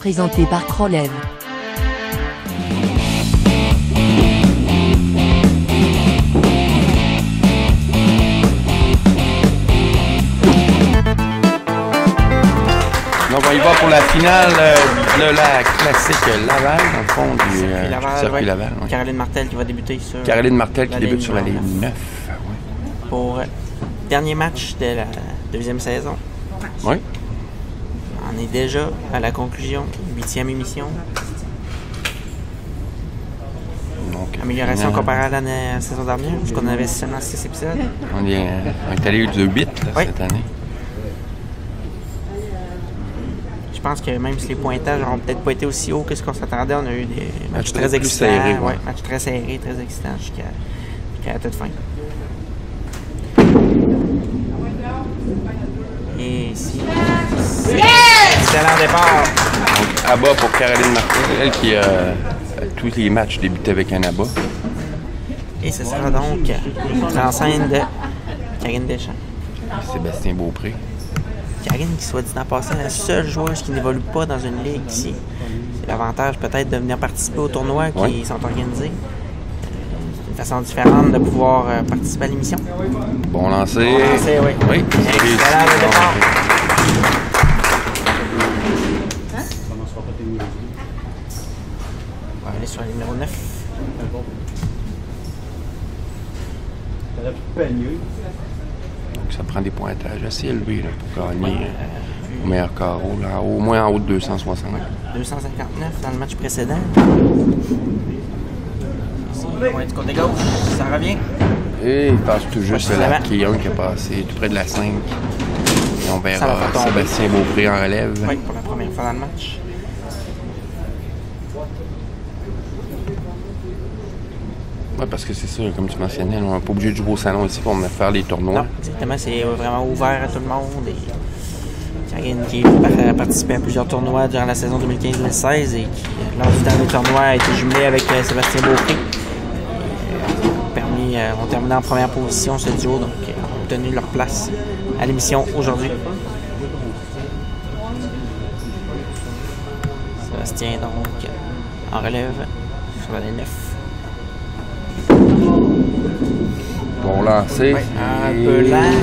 Présenté par Krolev. Donc on y va pour la finale de la classique Laval, dans le fond du circuit Laval. Ouais. Caroline Martel qui va débuter sur Caroline Martel qui débute sur la ligne 9. Pour dernier match de la deuxième saison. Oui. On est déjà à la conclusion, 8e émission. Donc, amélioration comparée à la saison dernière, parce qu'on avait seulement 6 épisodes. On est allé de 8 cette année. Je pense que même si les pointages n'ont peut-être pas été aussi hauts que ce qu'on s'attendait, on a eu des matchs très excitants. Matchs très serrés, très excitants jusqu'à la toute fin. Et ici, c'est excellent départ. Donc, abat pour Caroline Martel, elle qui a tous les matchs débuté avec un abat. Et ce sera donc en scène de Karine Deschamps. Sébastien Beaupré. Karine, qui soit dit en passant, la seule joueuse qui n'évolue pas dans une ligue ici. C'est l'avantage peut-être de venir participer aux tournois qui sont organisés. C'est une façon différente de pouvoir participer à l'émission. Bon lancé. Bon lancé, oui. Oui, c'est réussi. Le départ. On va aller sur le numéro 9. Donc ça prend des pointages assez élevés là, pour gagner au meilleur carreau, là, au moins en haut de 260. 259 dans le match précédent. Ouais, du côté gauche, ça revient. Et il passe tout juste la Kion qui a passé tout près de la 5. Et on verra Sébastien Beaupré en relève. Oui, pour la première fois dans le match. Oui, parce que c'est ça, comme tu mentionnais, on n'est pas obligé de jouer au salon ici pour faire les tournois. Non, exactement, c'est vraiment ouvert à tout le monde. Et Karine qui a participé à plusieurs tournois durant la saison 2015-2016 et qui, lors du dernier tournoi, a été jumelé avec Sébastien Beaupré. Ont terminé en première position ce duo, donc ont obtenu leur place à l'émission aujourd'hui. Sébastien, donc, en relève sur la 9. Bon lancer. Ouais, un peu lent,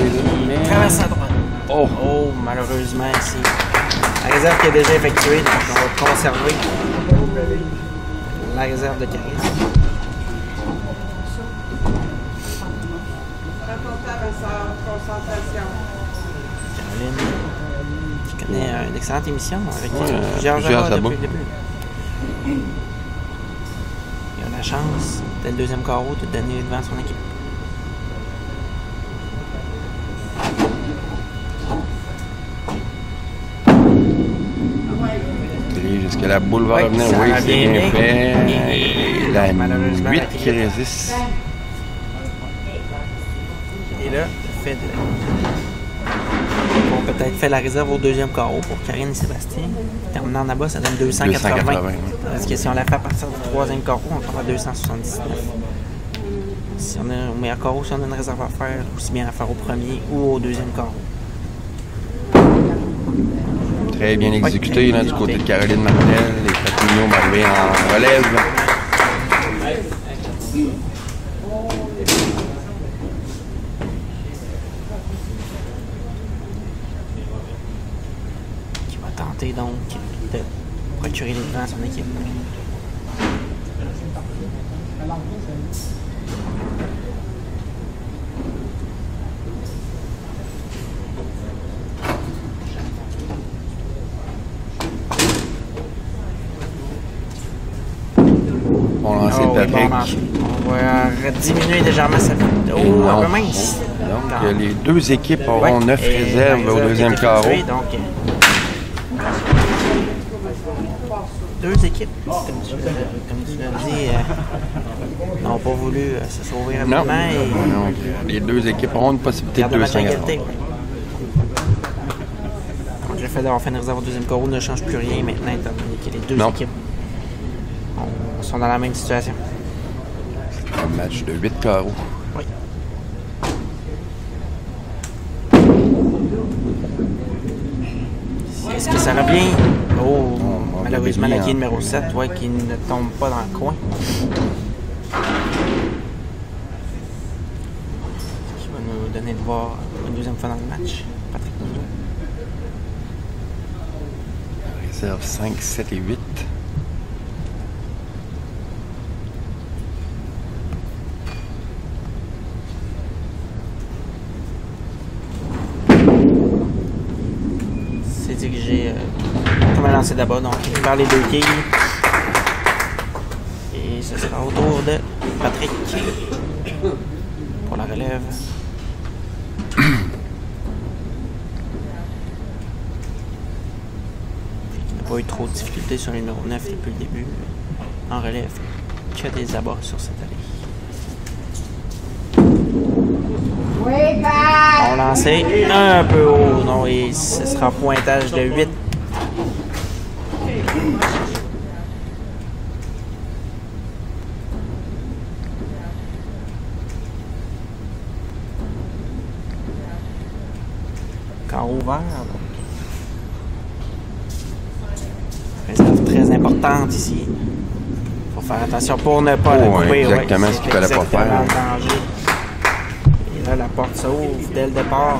il traverse à droite. Oh, malheureusement, ici. La réserve qui est déjà effectuée, donc on va conserver la réserve de Karine. Caroline, qui connaît une excellente émission avec plusieurs abats depuis le début. Il a la chance, dès le deuxième carreau, de donner devant son équipe. Est-ce que la boule va revenir? Oui, c'est bien fait. Et la 8 qui résiste. Et là, on peut-être fait la réserve au deuxième carreau pour Karine et Sébastien. Terminant en bas, ça donne 280. Parce que si on la fait à partir du troisième carreau, on tombe à 279. Si on a au meilleur carreau, si on a une réserve à faire, aussi bien à faire au premier ou au deuxième carreau. Très bien exécuté là, du côté de Caroline Martel. Les Patrignons vont arriver en relève. Qui va tenter donc de procurer les devants à son équipe. On lance Patrick. On va diminuer légèrement sa un peu mince. Donc, les deux équipes auront 9 réserves au deuxième carreau. Donc, deux équipes, comme tu l'as dit, n'ont pas voulu se sauver rapidement. Non, les deux équipes auront une possibilité de 250. Le fait d'avoir fait une réserve au deuxième carreau ne change plus rien maintenant, étant donné que les deux équipes sont dans la même situation. Un match de 8 carreaux. Oui. Est-ce que ça revient? Oh, Malheureusement, la quille numéro 7, qui ne tombe pas dans le coin. Ce qui va nous donner de voir une deuxième fois dans le match. Patrick Mignot. Réserve 5, 7 et 8. C'est dirigé comme un lancer d'abord, donc par les deux quilles. Et ce sera au tour de Patrick pour la relève. Il n'a pas eu trop de difficultés sur le numéro 9 depuis le début. En relève, que des abats sur cette allée. On lancé un peu haut, non, et ce sera pointage de 8. Carreau ouvert. Réserve très importante ici. Il faut faire attention pour ne pas la couper. Exactement ce qu'il ne fallait pas faire. Et là, la porte s'ouvre dès le départ.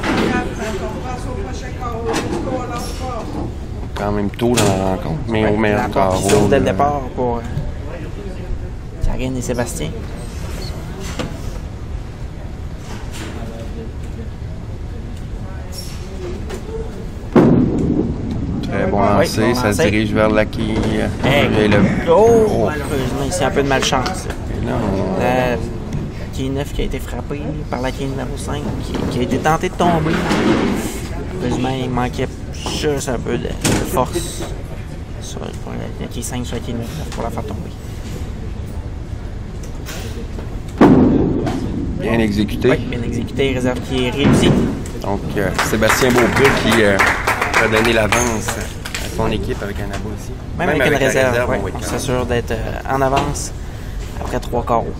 Quand même tôt dans la rencontre, mais au meilleur carreau. La porte s'ouvre dès le départ pour Karine et Sébastien. Très bon lancer, ça se dirige vers la quille. Malheureusement, ici un peu de malchance. Et là, La quille 9 qui a été frappée par la quille numéro 5 qui a été tentée de tomber. Heureusement, il manquait juste un peu de force sur la quille 5 sur la quille 9 pour la faire tomber. bien exécuté. Oui, bien exécuté, réserve qui est réussie. Donc, Sébastien Beaupré qui a donné l'avance à son équipe avec un abat aussi. Même avec une réserve, on s'assure d'être en avance après 3 carreaux.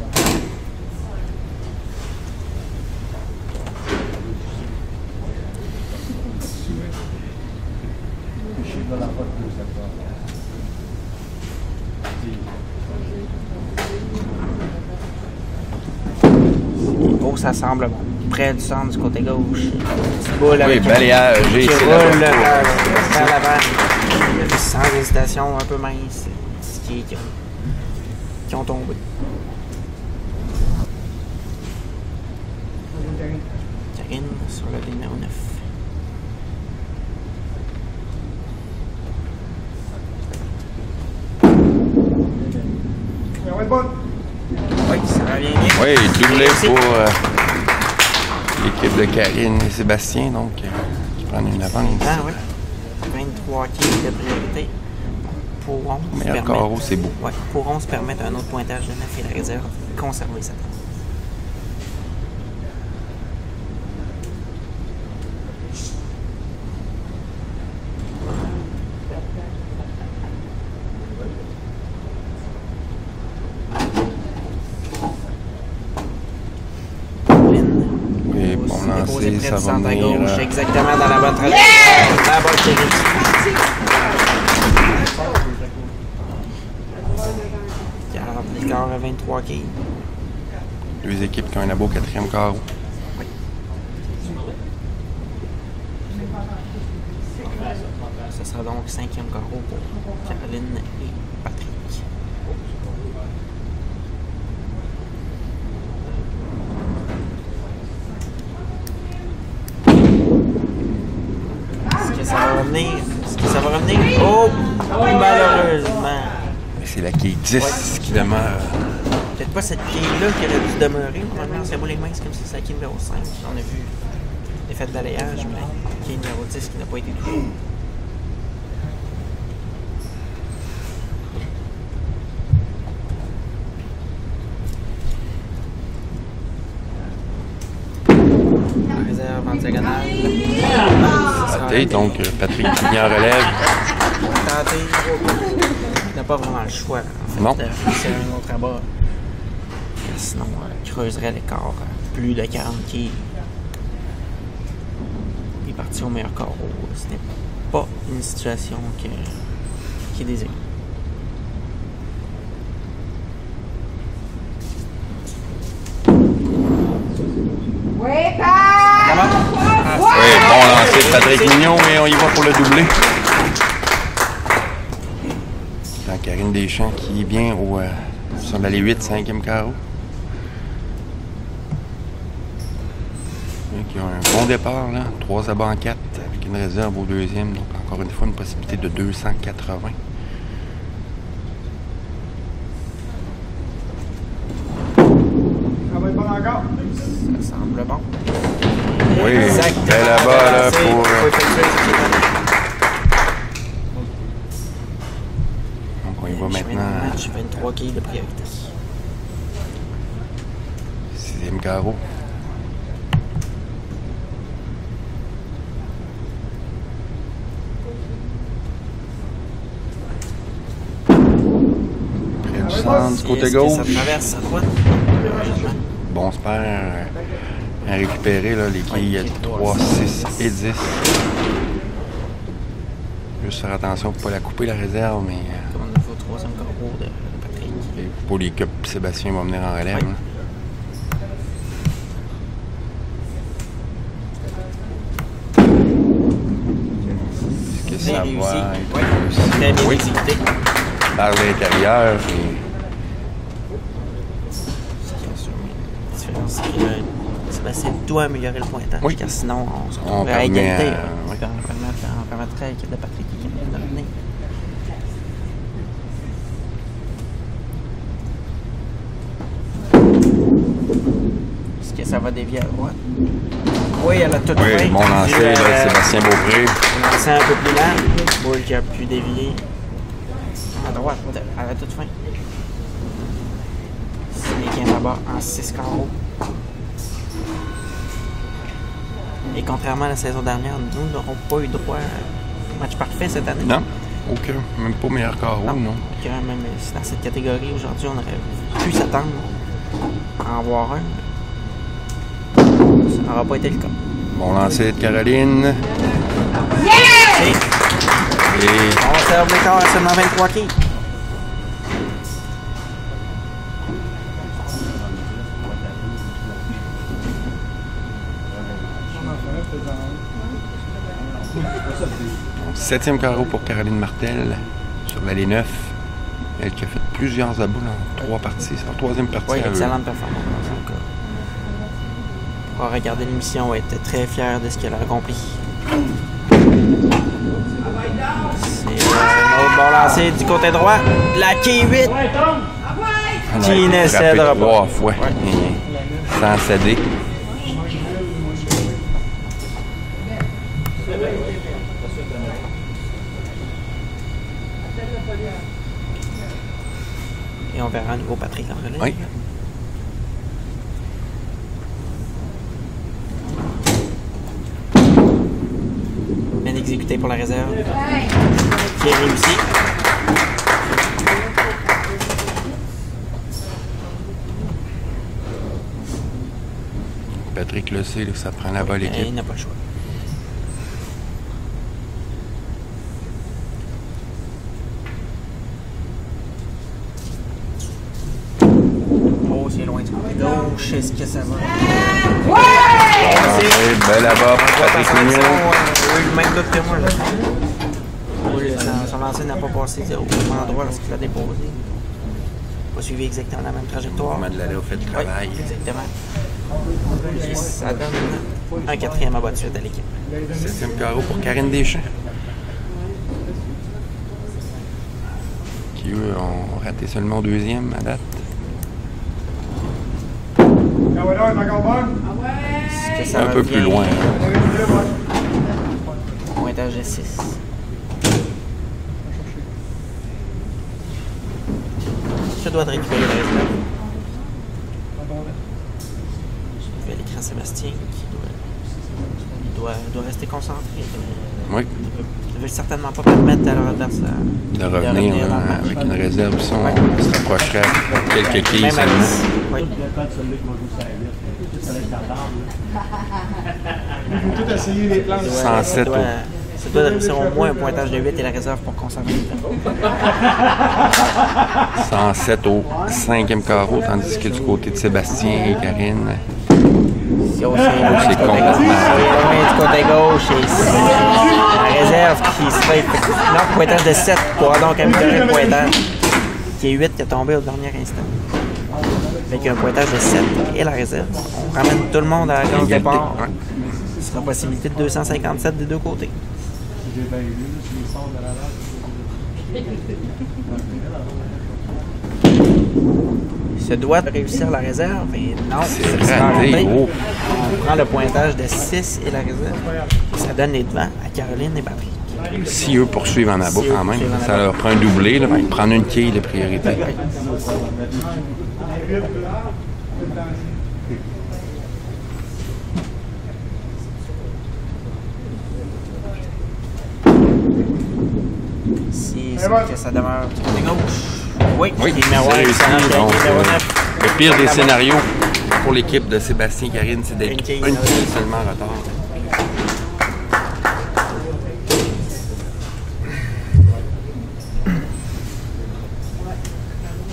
Oh, ça semble près du centre du côté gauche. Petite boule avec balayage, qui roule vers l'avant. Sans hésitation, un peu mince. Qui ont tombé. Karine sur le numéro 9. Oui, ça va bien. Oui, doublé pour l'équipe de Karine et Sébastien, donc qui prennent une avance. Ah oui. 23 kills de priorité. Pour 11. Meilleur carreau, c'est beau. Oui, pour 11 permettre un autre pointage de 9 et la réserve. Conserver cette. Et bon lancé, ça va venir... gauche, exactement dans la bonne trajectoire. La bonne série. Garde l'écart à 23 kills. Deux équipes qui ont un abo 4e carreau. Oui. Ce sera donc 5e carreau pour Caroline et Patrick. Est-ce que ça va revenir? Est-ce que ça va revenir? Oh! Malheureusement. C'est la quille 10 qui demeure. Peut-être pas cette quille-là qui aurait dû demeurer. Normalement, c'est les mains, c'est comme si c'est la quille numéro 5. On a vu l'effet de balayage, mais la quille numéro 10 qui n'a pas été touchée. La réserve en diagonale. Raté, donc Patrick qui vient en relève. Tenté. Il n'a pas vraiment le choix, en fait, non. de faire un autre abat. Sinon, il creuserait l'écart plus de 40 kills. Il est parti au meilleur carreau. Ce n'est pas une situation qui qui est désiré. Oui, bon lancer de Patrick Mignon et on y va pour le doublé. Karine Deschamps qui est bien sur l'allée 8, 5e carreau. Qui ont un bon départ, là. 3 abats en 4 avec une réserve au deuxième. Donc encore une fois une possibilité de 280. Ça va être bon encore. Ça semble bon. Oui, belle là-bas là, pour... Donc on y va maintenant. Je fais une 3 quilles de priorité. 6e carreau. Près du centre, du côté gauche. Ça traverse à droite. Bon spare à récupérer là, les quilles 3, 6 et 10. Juste faire attention pour ne pas la couper la réserve, mais. Comme on a fait au 3e carreau de Patrick. Pour les cups, Sébastien va venir en relève. Oui. Est-ce que ça va être très bien exécuté. Par l'intérieur. Sébastien doit améliorer le pointage, oui. Car sinon on se On retrouverait à égalité. oui. On permettrait à l'équipe de Patrick qui vient de revenir. Est-ce que ça va dévier à droite? Oui, elle a tout fait. Oui, bon lancer là, Sébastien Beaupré. Lancé un peu plus lent. Boule qui a pu dévier à droite. Elle a tout fait. C'est qui est là-bas en 6 carreaux. Et contrairement à la saison dernière, nous n'aurons pas eu droit à un match parfait cette année. Non, aucun. Même pas meilleur carreau, non. Même dans cette catégorie, aujourd'hui, on aurait pu s'attendre à en voir un. Ça n'aura pas été le cas. Bon lancer de Caroline. Yeah! Et on serve l'écart à seulement 23 quilles. donc, 7e carreau pour Caroline Martel sur l'allée 9. Elle qui a fait plusieurs abats dans 3 parties. C'est la 3e partie. Oui, excellente performance. Donc, on va regarder l'émission, on va être très fiers de ce qu'elle a accompli. C'est un autre bon lancer du côté droit. La quille 8 qui ne cédera pas. 3 fois sans céder. Et on verra à nouveau Patrick en relais. Oui. Bien exécuté pour la réserve. Qui est réussi. Patrick le sait, là, ça prend la balle l'équipe. Il n'a pas le choix. Oh, c'est loin du côté gauche. Est-ce que ça va? Belle là-bas, Patrick Mignon. Le même doute que moi. Là. Oui, son lancer n'a pas passé au même endroit lorsqu'il l'a déposé. Il n'a pas suivi exactement la même trajectoire. On a de l'aller au fait de travail. Oui, exactement. Et ça donne un 4e abat de suite à l'équipe. 7e carreau pour Karine Deschamps. Qui, eux, ont raté seulement 2e à date. Ça un peu plus loin. Pointage de 6. Je dois récupérer la réserve. Je vais l'écran Sébastien qui doit rester concentré. Oui. Ne veut certainement pas permettre à leur adversaire de revenir avec une réserve. Si on se rapprocherait à quelques quilles même seulement. Oui. Il faut tout essayer les plans. 107 Ça doit réussir au moins un pointage de 8 et la réserve pour conserver le temps. 107 au 5e carreau, tandis que du côté de Sébastien et Karine, C'est du côté gauche et la réserve qui serait non, pointage de 7 pour donc améliorer le pointage, qui est 8 qui est tombé au dernier instant. Avec un pointage de 7 et la réserve. On ramène tout le monde à la case départ. Ce sera possibilité de 257 des deux côtés. Il se doit de réussir la réserve et non, c'est raté. On prend le pointage de 6 et la réserve. Ça donne les devants à Caroline et Patrick. Si eux poursuivent en abat quand même, ça leur prend un doublé, là, prendre une quille de priorité. Si c'est que ça demeure du côté gauche. Oui, Oui, numéro c'est 1, réussi. numéro Donc, 9. le pire des scénarios pour l'équipe de Sébastien et Karine, c'est d'être Une quille une quille seulement en retard.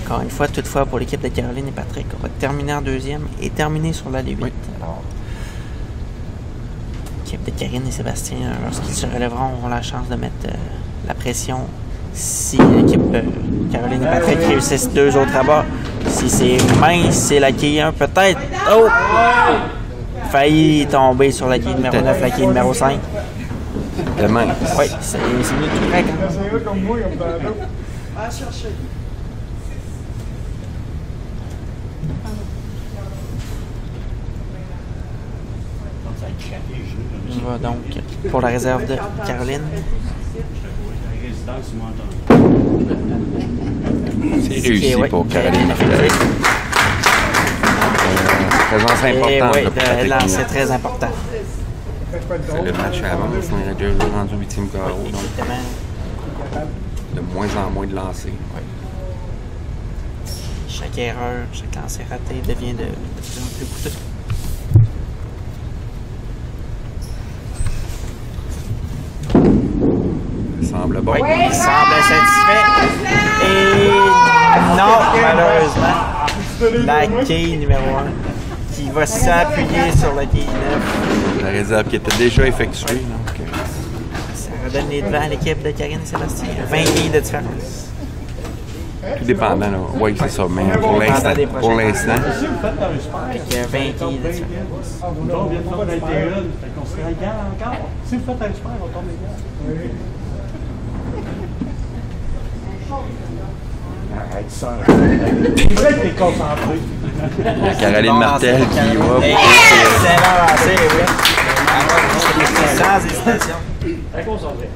Encore une fois, toutefois, pour l'équipe de Caroline et Patrick, on va terminer en deuxième et terminer sur l'allée 8. Oui. Alors, l'équipe de Karine et Sébastien, lorsqu'ils se relèveront, auront la chance de mettre la pression si l'équipe Caroline et Patrick réussissent 2 autres abats. Si c'est mince, c'est la quille 1 peut-être. Oh! Failli tomber sur la quille numéro 9, la quille numéro 5. De mince. Oui, c'est mieux tout près quand même. On va donc pour la réserve de Caroline. C'est réussi oui. pour Caroline Martel. Présence Et importante oui, là, pour Patrick là, c'est Mignot. très important. C'est le match avance. On est déjà rendu au 8e carreau. Donc, Exactement. de moins en moins de lancers. Chaque erreur, chaque lancer raté devient de plus en plus coûteux. Ça semble bon. Oui, il semble satisfait. Et non, malheureusement, la quille numéro 1 qui va s'appuyer sur la quille 9. La réserve qui était déjà effectuée. Donc, Ça redonne les devants à l'équipe de Karine et Sébastien. 20 quilles de différence. tout dépendant. Là. Oui, c'est ça. Mais pour l'instant, Avec 20 20 quilles de différence. On vient de faire 21, fait qu'on serait égal encore. Si vous faites un super, on tombe égal. Arrête ça. C'est vrai que t'es concentré. il y a Caroline Martel qui va. Excellent lancé, oui. Sans hésitation. Très concentré.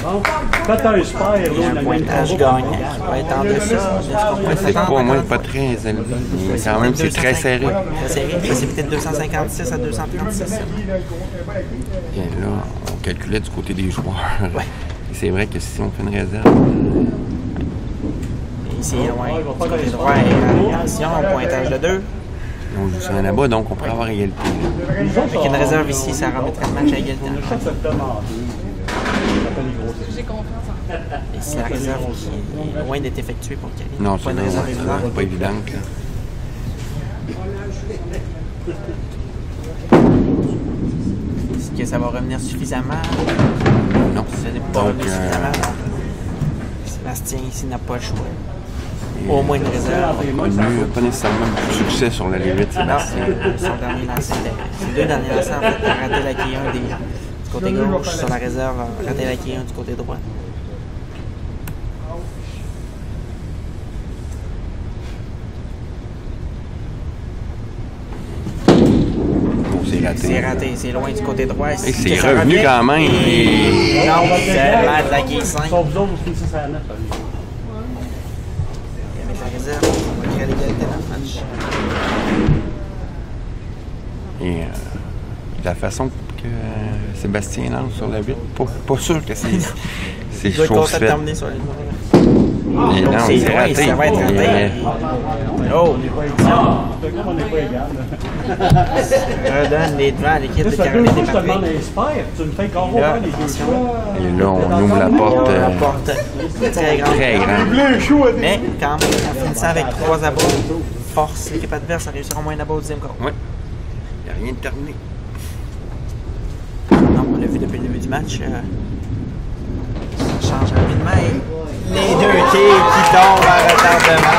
Bon, faites un super. Il y a un pointage gagnant qui va être en deçà de ce qu'on pourrait C'est s'attendre. pas, moins pas très élevé. Mais quand même, c'est très serré. Très serré. Possibilité de 256 à 236. Bien là, on calculait du côté des joueurs. Ouais. Et c'est vrai que si on fait une réserve, Ici, loin, du côté droit et attention, pointage de 2. on joue sur un abat, donc on pourrait avoir égalité. Là. Avec une réserve ici, ça remettrait le match à égalité. J'ai confiance en Et si la réserve qui est loin d'être effectuée pour Karine. Non, pas c'est une réserve vraiment évidente. pas évident. Est-ce que ça va revenir suffisamment? Non. Ce n'est pas Donc, revenu suffisamment. Sébastien ici n'a pas le choix. Au moins une réserve. Pas nécessairement beaucoup de succès sur la limite, Sébastien. Son dernier lancé, ses 2 derniers lancers, en fait, il a raté la quille 1 du côté gauche sur la réserve, a raté la quille 1 du côté droit. Bon, c'est raté. C'est raté, c'est loin du côté droit. Et c'est revenu quand même. Et... Non, c'est l'air de la quille 5. Sauf vous autres, vous finissez ça à 9. Avec la réserve, on va créer l'égalité dans le match. Et la façon que Sébastien lance sur la 8, pas sûr que c'est Il doit être chose content de faite. terminer sur les numéros. Et non, C'est c'est loin, raté. ça va être raté. Oh! On n'est pas égal. Redonne les devants à l'équipe de Ça fait Caroline deux fois que je te Desmarais. demande un spare. Tu me fais carreau Là, les deux attention. fois. Et là, on ouvre la porte La porte très grande. très grande. Bleu chaud à Mais quand même, en finissant avec 3 abats, force l'équipe adverse à réussir au moins un abat au 10e quart. Oui. Il n'y a rien de terminé. Non, on l'a vu depuis le début du match. Ça change rapidement. Et les deux quilles qui tombent en retardement.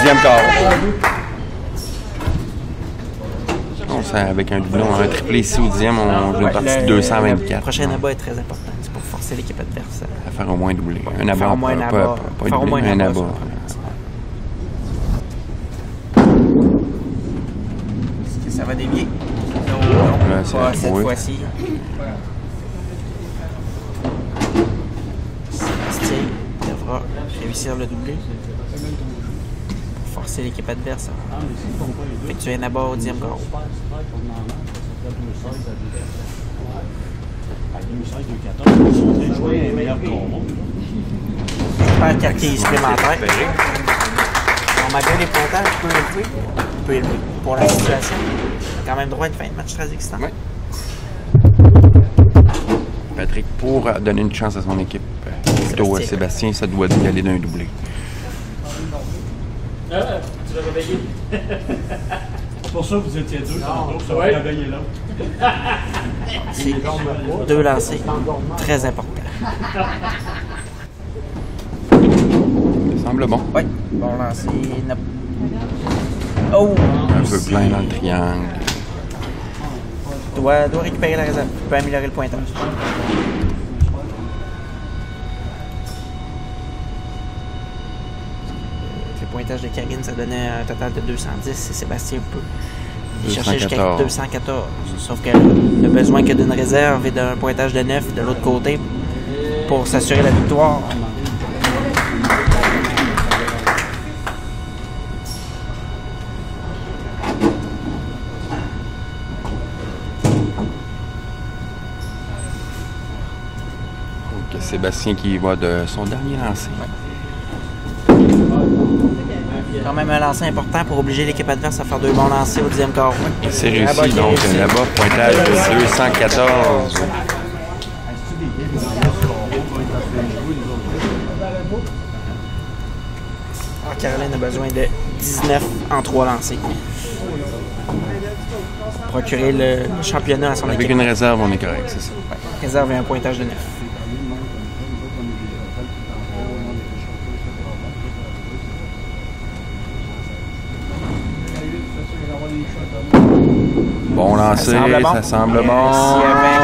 10e quart. On sait, avec un doublon, un triplé ici au 10e, on joue une partie de 224. Le prochain abat est très important. C'est pour forcer l'équipe adverse. À faire au moins doubler. Un abat, Faire au moins un abat. pas Faire au moins doubler, un un abat. abat. Est-ce que ça va dévier? Là, c'est Pas cette oui. fois-ci. Sébastien devra réussir le doublé. Pour forcer l'équipe adverse à effectuer un abat au 10e quart. À 2-16, 2-14, ils sont des joueurs meilleurs qu'on Pas de quartier supplémentaire. On malgré les pointages, peu élevés. Peu élevés pour la situation. On a quand même droit à une fin de match très excitante. Ouais. Patrick, pour donner une chance à son équipe, plutôt à Sébastien, ça doit y aller d'un doublé. Tu l'as réveillé. C'est pour ça que vous étiez deux tantôt, ça va réveiller l'autre. C'est deux lancers très importants. Ça semble bon. Oui, bon lancer. Oh! Un peu plein dans le triangle. Doit récupérer la réserve. Peut améliorer le pointage. Le pointage de Karine, ça donnait un total de 210 et Sébastien peut aller chercher jusqu'à 214. 214. Sauf que le besoin que d'une réserve et d'un pointage de 9 de l'autre côté pour s'assurer la victoire. Donc, Sébastien qui va de son dernier lancer. Quand même un lancer important pour obliger l'équipe adverse à faire 2 bons lancers au 10e quart. Et c'est réussi, donc là-bas, pointage de 214. Alors, Caroline a besoin de 19 en 3 lancers. Procurer le championnat à son Avec équipe. une réserve, on est correct, c'est ça. Réserve et un pointage de 9. Bon lancé, ça semble bon. Merci avec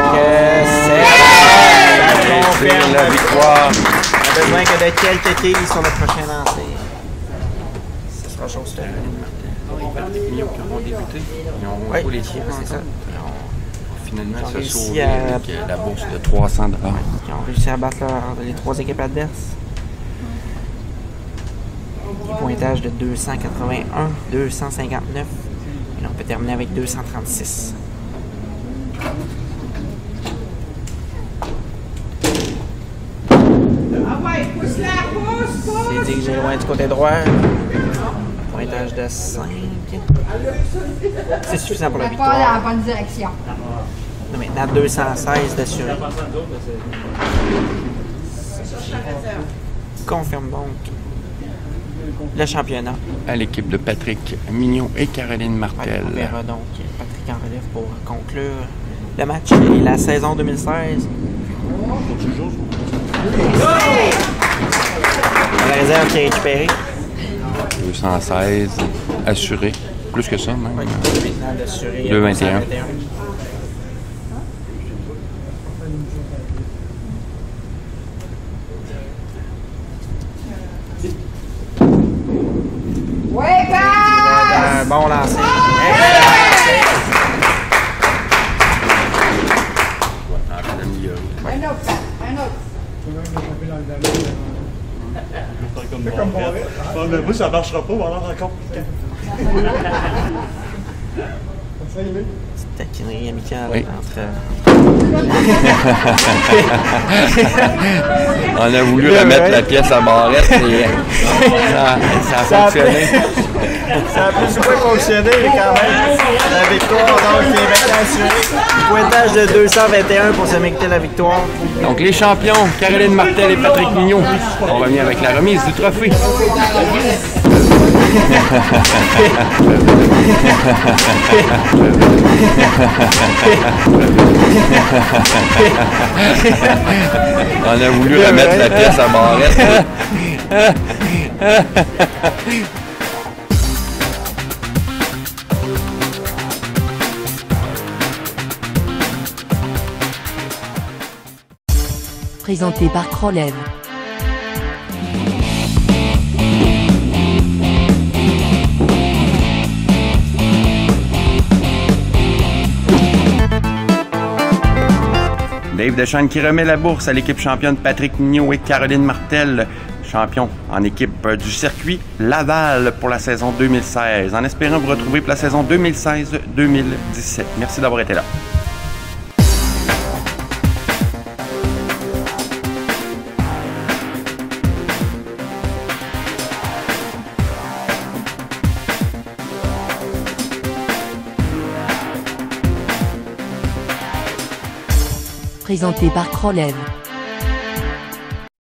Et c'est la victoire. On a besoin que de quelques quilles sur le prochain lancer. Ce sera chose faite. Qui ont débuté. Ils ont Oui, joué les tirs, c'est ça. Finalement, Ils ont se réussi sauver à- avec la bourse de 300 $. Ils ont réussi à battre les 3 équipes adverses. Des pointages de 281, 259. Et là, on peut terminer avec 236. C'est dirigé loin du côté droit. Pointage de 5. C'est suffisant pour la Pas dans la victoire. bonne direction. On a maintenant 216 d'assurés. Confirme donc le championnat. À l'équipe de Patrick Mignon et Caroline Martel. On verra donc Patrick en relève pour conclure le match et la saison 2016. La réserve qui est récupérée. 216 assuré. Plus que ça, même. Oui, maintenant d'assurer 2,21. 221. Ouais, passe! Un bon lancer. En train d'améliorer. Un autre, passe, un autre. Je vais faire comme Barrette. Bon, mais vous, ça ne marchera pas, on va en avoir encore. taquinerie amicale Oui. entre... On a voulu remettre la pièce à barrette et ça a fonctionné. Ça a plus ou moins fonctionné, mais quand même, la victoire donc est maintenant assurée. Pointage de 221 pour se mériter la victoire. Donc les champions, Caroline Martel et Patrick Mignot, on revient avec la remise du trophée. On a voulu remettre la pièce à barrette. Présenté par Krolev. Dave Deschênes qui remet la bourse à l'équipe championne Patrick Mignot et Caroline Martel, champion en équipe du circuit Laval pour la saison 2016, en espérant vous retrouver pour la saison 2016-2017. Merci d'avoir été là. Présenté par Krolev.